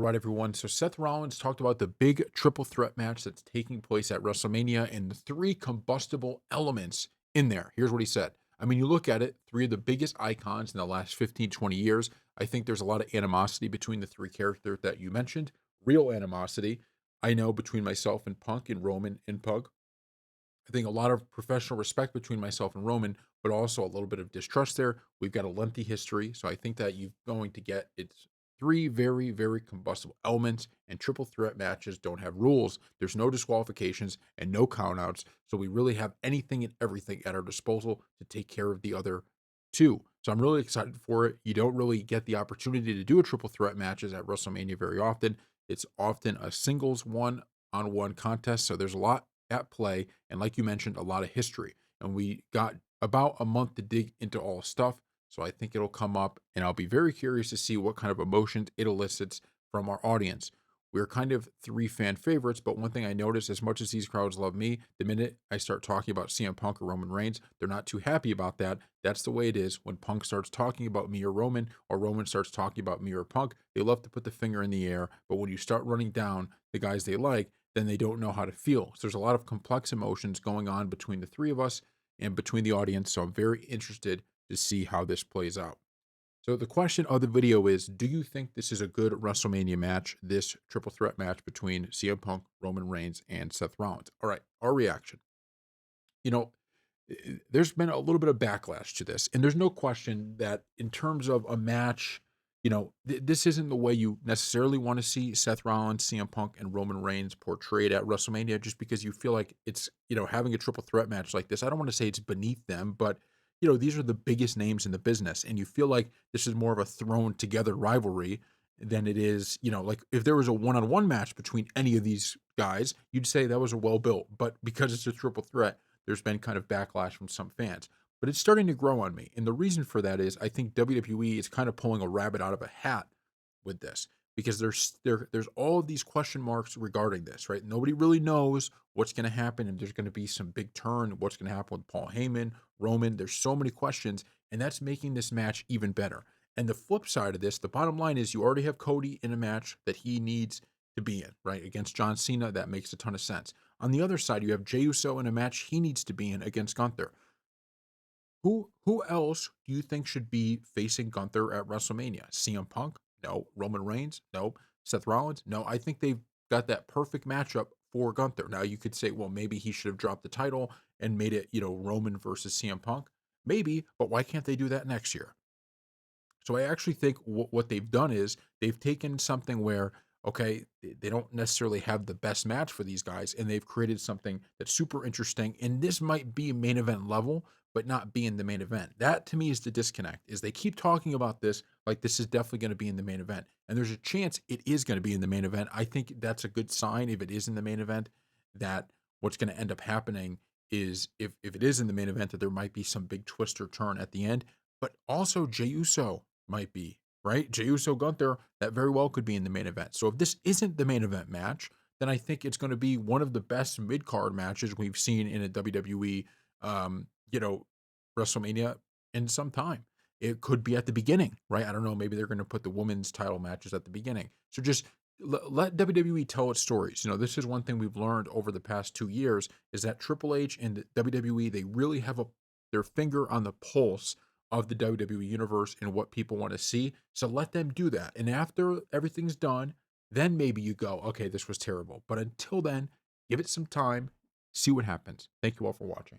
Right, everyone. So Seth Rollins talked about the big triple threat match that's taking place at WrestleMania and the three combustible elements in there. Here's what he said. I mean, you look at it, three of the biggest icons in the last 15, 20 years. I think there's a lot of animosity between the three characters that you mentioned. Real animosity. I know between myself and Punk and Roman and Pug. I think a lot of professional respect between myself and Roman, but also a little bit of distrust there. We've got a lengthy history, so I think that you're going to get it's three very, very combustible elements, and triple threat matches don't have rules. There's no disqualifications and no countouts, so we really have anything and everything at our disposal to take care of the other two. So I'm really excited for it. You don't really get the opportunity to do a triple threat matches at WrestleMania very often. It's often a singles one-on-one contest, so there's a lot at play, and like you mentioned, a lot of history. And we got about a month to dig into all stuff. So I think it'll come up, and I'll be very curious to see what kind of emotions it elicits from our audience. We're kind of three fan favorites, but one thing I noticed, as much as these crowds love me, the minute I start talking about CM Punk or Roman Reigns, they're not too happy about that. That's the way it is. When Punk starts talking about me or Roman starts talking about me or Punk, they love to put the finger in the air. But when you start running down the guys they like, then they don't know how to feel. So there's a lot of complex emotions going on between the three of us and between the audience. So I'm very interested to see how this plays out. So the question of the video is, do you think this is a good WrestleMania match, this triple threat match between CM Punk, Roman Reigns, and Seth Rollins? All right, our reaction. You know, there's been a little bit of backlash to this, and there's no question that in terms of a match, this isn't the way you necessarily want to see Seth Rollins, CM Punk, and Roman Reigns portrayed at WrestleMania, just because you feel like it's having a triple threat match like this. I don't want to say it's beneath them, but these are the biggest names in the business, and you feel like this is more of a thrown together rivalry than it is, like if there was a one-on-one match between any of these guys, you'd say that was a well built, but because it's a triple threat, there's been kind of backlash from some fans. But it's starting to grow on me. And the reason for that is I think WWE is kind of pulling a rabbit out of a hat with this because there's all of these question marks regarding this, right? Nobody really knows what's going to happen and there's going to be some big turn, what's going to happen with Paul Heyman, Roman. There's so many questions, and that's making this match even better. And the flip side of this, the bottom line is you already have Cody in a match that he needs to be in, right? Against John Cena, that makes a ton of sense. On the other side, you have Jey Uso in a match he needs to be in against Gunther. Who else do you think should be facing Gunther at WrestleMania? CM Punk? No. Roman Reigns? No. Seth Rollins? No. I think they've got that perfect matchup for Gunther. Now you could say, well, maybe he should have dropped the title and made it, Roman versus CM Punk. Maybe, but why can't they do that next year? So I actually think what they've done is they've taken something where, okay, they don't necessarily have the best match for these guys, and they've created something that's super interesting. And this might be main event level, but not be in the main event. That to me is the disconnect. Is they keep talking about this like this is definitely going to be in the main event, and there's a chance it is going to be in the main event. I think that's a good sign if it is in the main event. That what's going to end up happening is if it is in the main event that there might be some big twist or turn at the end, but also Jey Uso might be, right? Jey Uso Gunther, that very well could be in the main event. So if this isn't the main event match, then I think it's going to be one of the best mid card matches we've seen in a WWE, um, you know, WrestleMania in some time. It could be at the beginning, right? I don't know. Maybe they're going to put the women's title matches at the beginning. So just let WWE tell its stories. This is one thing we've learned over the past 2 years is that Triple H and the WWE, they really have their finger on the pulse of the WWE universe and what people want to see. So let them do that. And after everything's done, then maybe you go, okay, this was terrible. But until then, give it some time, see what happens. Thank you all for watching.